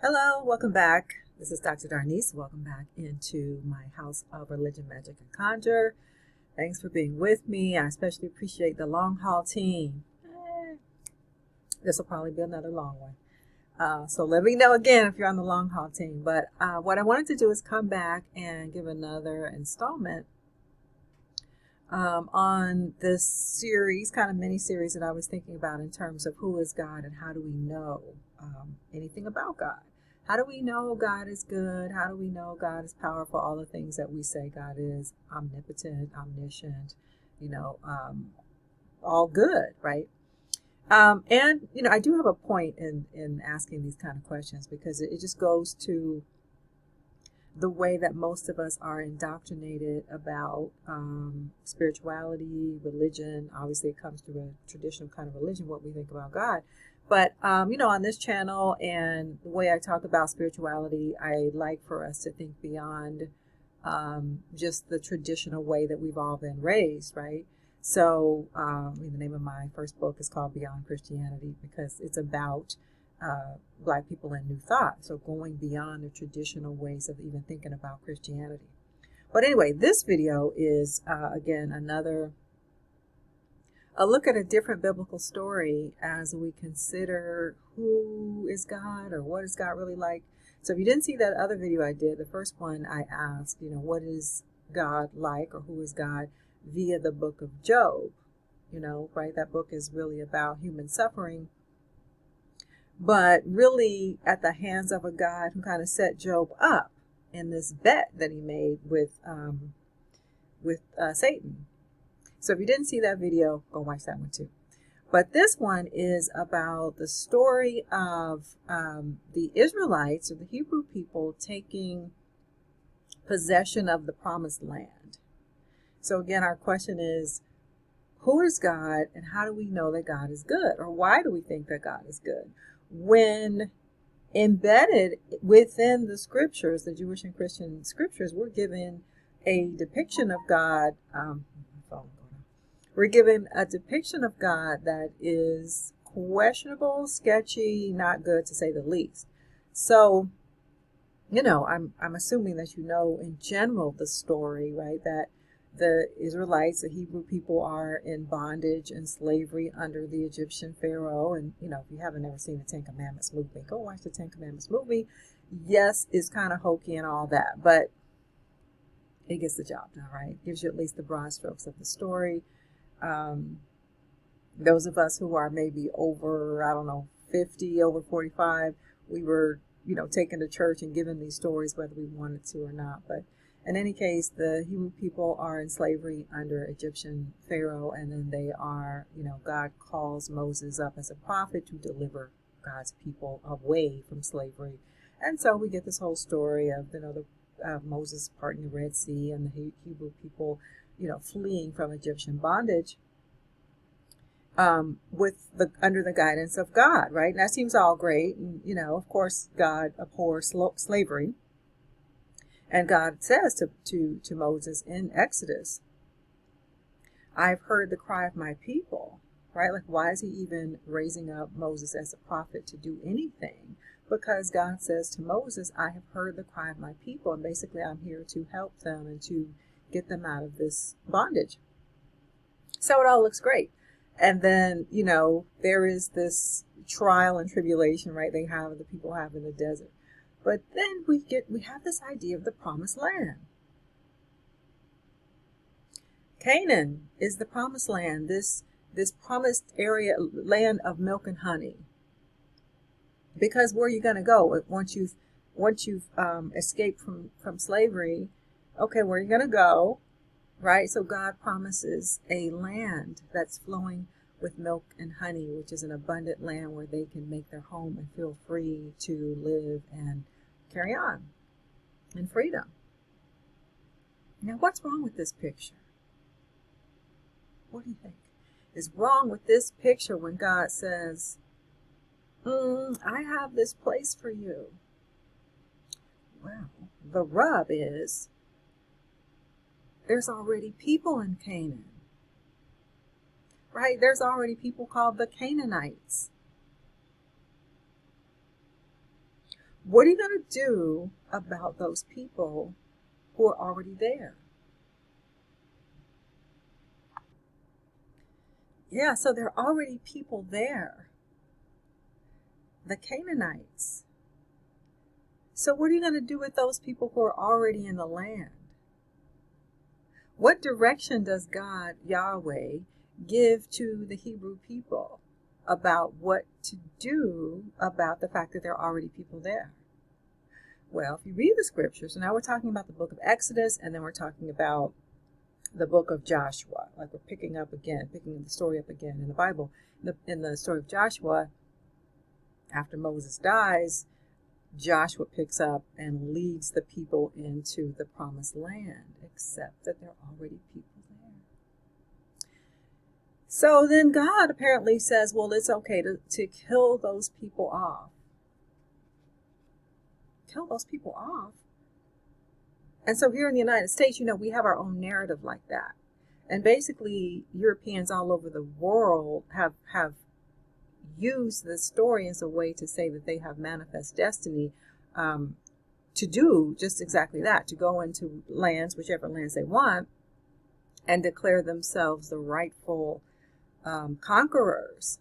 Hello, welcome back. This is Dr. Darnice. Welcome back into my house of religion, magic, and conjure. Thanks for being with me. I especially appreciate the long haul team. This will probably be another long one. So let me know again if you're on the long haul team. But what I wanted to do is come back and give another installment on this series, kind of mini series that I was thinking about in terms of who is God and how do we know anything about God. How do we know God is good? How do we know God is powerful? All the things that we say God is omnipotent, omniscient, you know, all good, right? I do have a point in asking these kind of questions because it just goes to the way that most of us are indoctrinated about spirituality, religion. Obviously, it comes through a traditional kind of religion, what we think about God. But, on this channel and the way I talk about spirituality, I like for us to think beyond just the traditional way that we've all been raised, right? So the name of my first book is called Beyond Christianity because it's about Black people and New Thought. So going beyond the traditional ways of even thinking about Christianity. But anyway, this video is, again, a look at a different biblical story as we consider who is God or what is God really like. So if you didn't see that other video I did, the first one I asked, what is God like or who is God via the book of Job, right? That book is really about human suffering, but really at the hands of a God who kind of set Job up in this bet that he made with Satan. So if you didn't see that video, go watch that one too. But this one is about the story of the Israelites or the Hebrew people taking possession of the promised land. So again, our question is, who is God and how do we know that God is good? Or why do we think that God is good? When embedded within the scriptures, the Jewish and Christian scriptures, we're given a depiction of God. We're given a depiction of God that is questionable, sketchy, not good to say the least. So, I'm assuming that in general the story, right? That the Israelites, the Hebrew people, are in bondage and slavery under the Egyptian Pharaoh. And, if you haven't ever seen the Ten Commandments movie, go watch the Ten Commandments movie. Yes, it's kind of hokey and all that, but it gets the job done, right? Gives you at least the broad strokes of the story. Those of us who are maybe over, 50, over 45, we were, taken to church and given these stories whether we wanted to or not. But in any case, the Hebrew people are in slavery under Egyptian Pharaoh, and then they are, God calls Moses up as a prophet to deliver God's people away from slavery. And so we get this whole story of, Moses parting the Red Sea and the Hebrew people, fleeing from Egyptian bondage under the guidance of God, right? And that seems all great. And, of course, God abhors slavery. And God says to Moses in Exodus, I've heard the cry of my people, right? Like, why is he even raising up Moses as a prophet to do anything? Because God says to Moses, I have heard the cry of my people. And basically, I'm here to help them and to get them out of this bondage. So it all looks great. And then, there is this trial and tribulation, right? The people have in the desert. But then we have this idea of the promised land. Canaan is the promised land, this promised land of milk and honey. Because where are you going to go once you've escaped from slavery? Okay, where are you going to go? Right? So God promises a land that's flowing with milk and honey, which is an abundant land where they can make their home and feel free to live and carry on in freedom. Now, what's wrong with this picture? What do you think is wrong with this picture when God says, I have this place for you? Well, the rub is there's already people in Canaan, right? There's already people called the Canaanites. What are you going to do about those people who are already there? Yeah, so there are already people there. The Canaanites. So what are you going to do with those people who are already in the land? What direction does God, Yahweh, give to the Hebrew people about what to do about the fact that there are already people there? Well, if you read the scriptures, so now we're talking about the book of Exodus, and then we're talking about the book of Joshua. Like we're picking the story up again in the Bible. In the story of Joshua, after Moses dies, Joshua picks up and leads the people into the promised land, except that there are already people there. So then God apparently says, well, it's okay to kill those people off. Kill those people off. And so here in the United States, we have our own narrative like that. And basically, Europeans all over the world have used this story as a way to say that they have manifest destiny, to do just exactly that, to go into lands, whichever lands they want, and declare themselves the rightful conquerors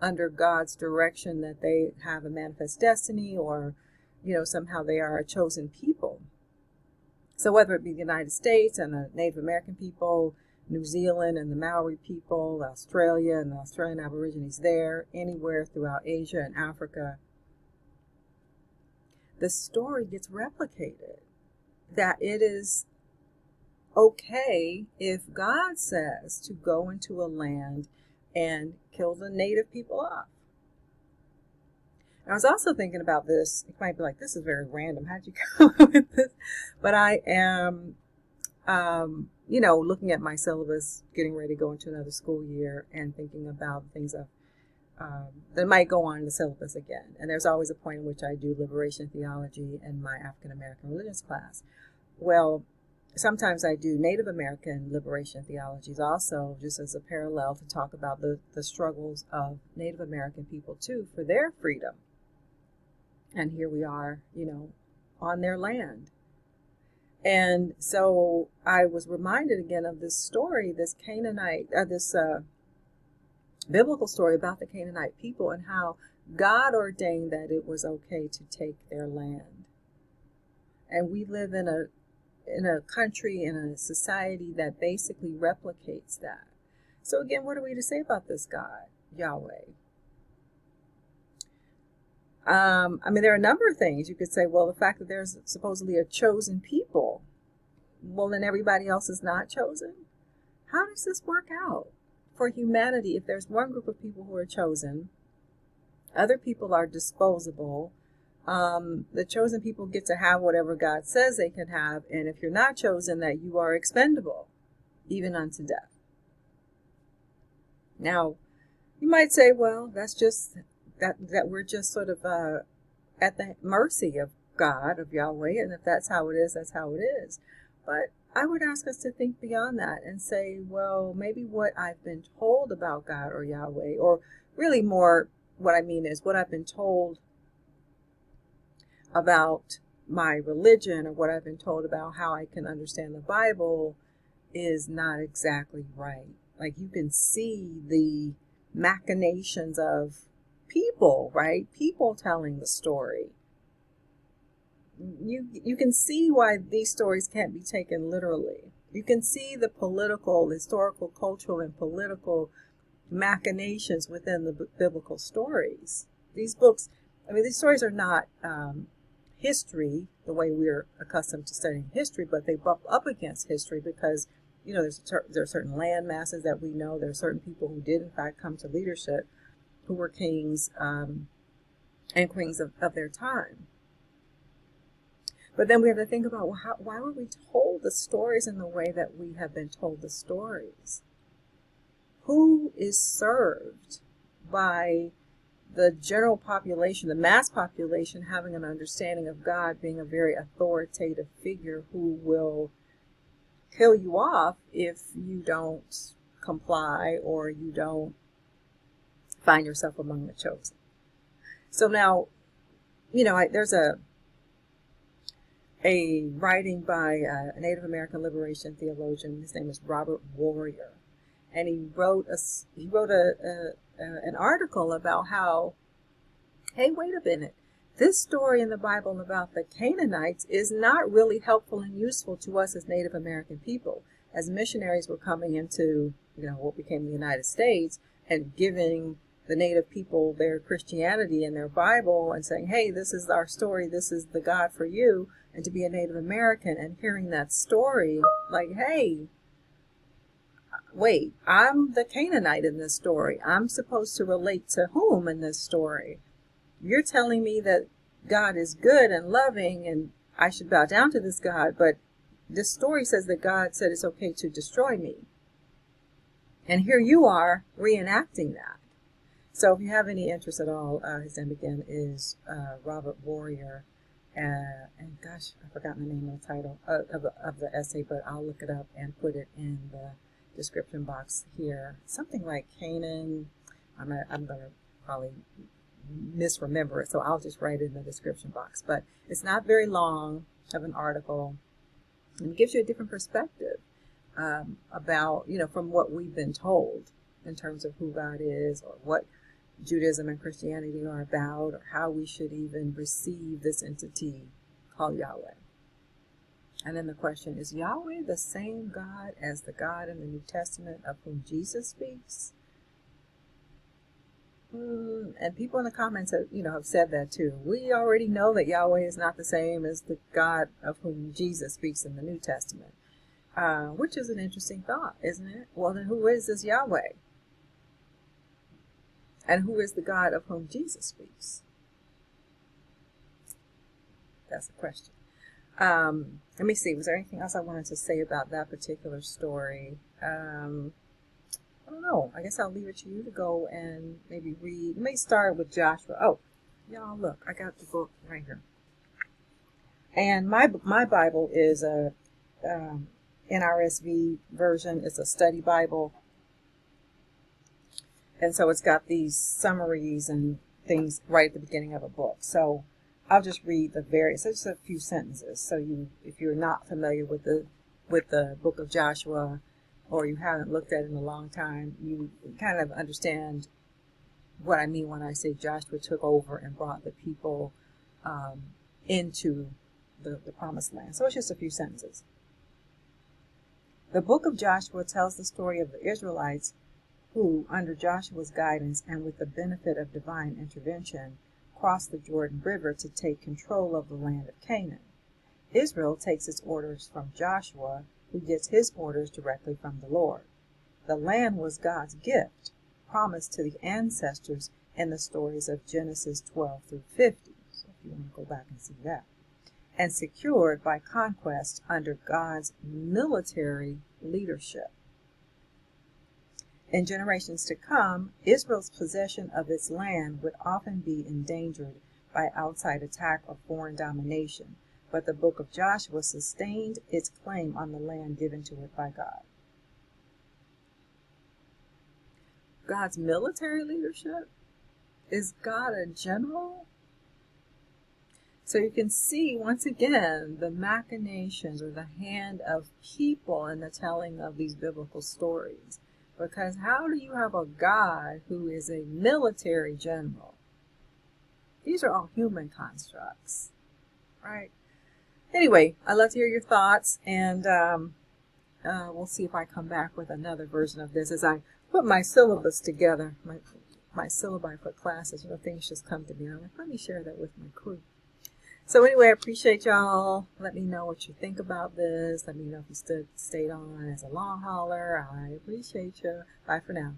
under God's direction, that they have a manifest destiny, or somehow they are a chosen people. So whether it be the United States and the Native American people, New Zealand and the Maori people, Australia and the Australian Aborigines there, anywhere throughout Asia and Africa, the story gets replicated. That it is okay if God says to go into a land and kill the native people off. And I was also thinking about this. It might be like, this is very random. How'd you come up with this? But I am, looking at my syllabus, getting ready to go into another school year, and thinking about things that might go on in the syllabus again. And there's always a point in which I do liberation theology in my African American religions class. Well, sometimes I do Native American liberation theologies also, just as a parallel to talk about the struggles of Native American people too for their freedom. And here we are, on their land. And so I was reminded again of this story, this biblical story about the Canaanite people, and how God ordained that it was okay to take their land. And we live in a country, in a society that basically replicates that. So again, what are we to say about this God, Yahweh? There are a number of things. You could say, well, the fact that there's supposedly a chosen people, well, then everybody else is not chosen. How does this work out for humanity if there's one group of people who are chosen, other people are disposable, the chosen people get to have whatever God says they can have, and if you're not chosen, that you are expendable, even unto death. Now, you might say, well, that's just that we're just sort of at the mercy of God, of Yahweh, and if that's how it is, that's how it is. But I would ask us to think beyond that and say, well, maybe what I've been told about God or Yahweh, or really more what I mean is what I've been told about my religion, or what I've been told about how I can understand the Bible, is not exactly right. Like, you can see the machinations of people, right? People telling the story. You can see why these stories can't be taken literally. You can see the political, historical, cultural, and political machinations within the biblical stories. These stories are not history the way we're accustomed to studying history, but they bump up against history because, there are certain land masses that we know. There are certain people who did, in fact, come to leadership, who were kings and queens of their time. But then we have to think about, well, why were we told the stories in the way that we have been told the stories? Who is served by the general population, the mass population, having an understanding of God being a very authoritative figure who will kill you off if you don't comply or you don't find yourself among the chosen? So now, there's a writing by a Native American liberation theologian. His name is Robert Warrior, and he wrote an article about how, hey, wait a minute, this story in the Bible about the Canaanites is not really helpful and useful to us as Native American people. As missionaries were coming into, what became the United States and giving the Native people their Christianity and their Bible and saying, hey, this is our story, this is the God for you, and to be a Native American and hearing that story, like, hey, wait, I'm the Canaanite in this story. I'm supposed to relate to whom in this story? You're telling me that God is good and loving and I should bow down to this God, but this story says that God said it's okay to destroy me. And here you are reenacting that. So if you have any interest at all, his name again is Robert Warrior. And gosh, I've forgotten the name of the title of the essay, but I'll look it up and put it in the description box here. Something like Canaan. I'm going to probably misremember it, so I'll just write it in the description box. But it's not very long of an article, and it gives you a different perspective about, from what we've been told in terms of who God is, or what Judaism and Christianity are about, or how we should even receive this entity called Yahweh. And then the question, is Yahweh the same God as the God in the New Testament of whom Jesus speaks? And people in the comments have said that too. We already know that Yahweh is not the same as the God of whom Jesus speaks in the New Testament, which is an interesting thought, isn't it? Well, then who is this Yahweh? And who is the God of whom Jesus speaks? That's the question. Let me see. Was there anything else I wanted to say about that particular story? I don't know. I guess I'll leave it to you to go and maybe read. You may start with Joshua. Oh, y'all, look. I got the book right here. And my Bible is a NRSV version. It's a study Bible. And so it's got these summaries and things right at the beginning of a book. So I'll just read just a few sentences. So if you're not familiar with the book of Joshua, or you haven't looked at it in a long time, you kind of understand what I mean when I say Joshua took over and brought the people into the promised land. So it's just a few sentences. The book of Joshua tells the story of the Israelites who, under Joshua's guidance and with the benefit of divine intervention, crossed the Jordan River to take control of the land of Canaan. Israel takes its orders from Joshua, who gets his orders directly from the Lord. The land was God's gift, promised to the ancestors in the stories of Genesis 12 through 50, so if you want to go back and see that, and secured by conquest under God's military leadership. In generations to come, Israel's possession of its land would often be endangered by outside attack or foreign domination, but the book of Joshua sustained its claim on the land given to it by God. God's military leadership? Is God a general? So you can see, once again, the machinations or the hand of people in the telling of these biblical stories. Because how do you have a God who is a military general? These are all human constructs, right? Anyway, I'd love to hear your thoughts, and we'll see if I come back with another version of this as I put my syllabus together, my syllabi for classes. Things just come to me. I'm like, let me share that with my crew. So anyway, I appreciate y'all. Let me know what you think about this. Let me know if you stayed on as a long hauler. I appreciate you. Bye for now.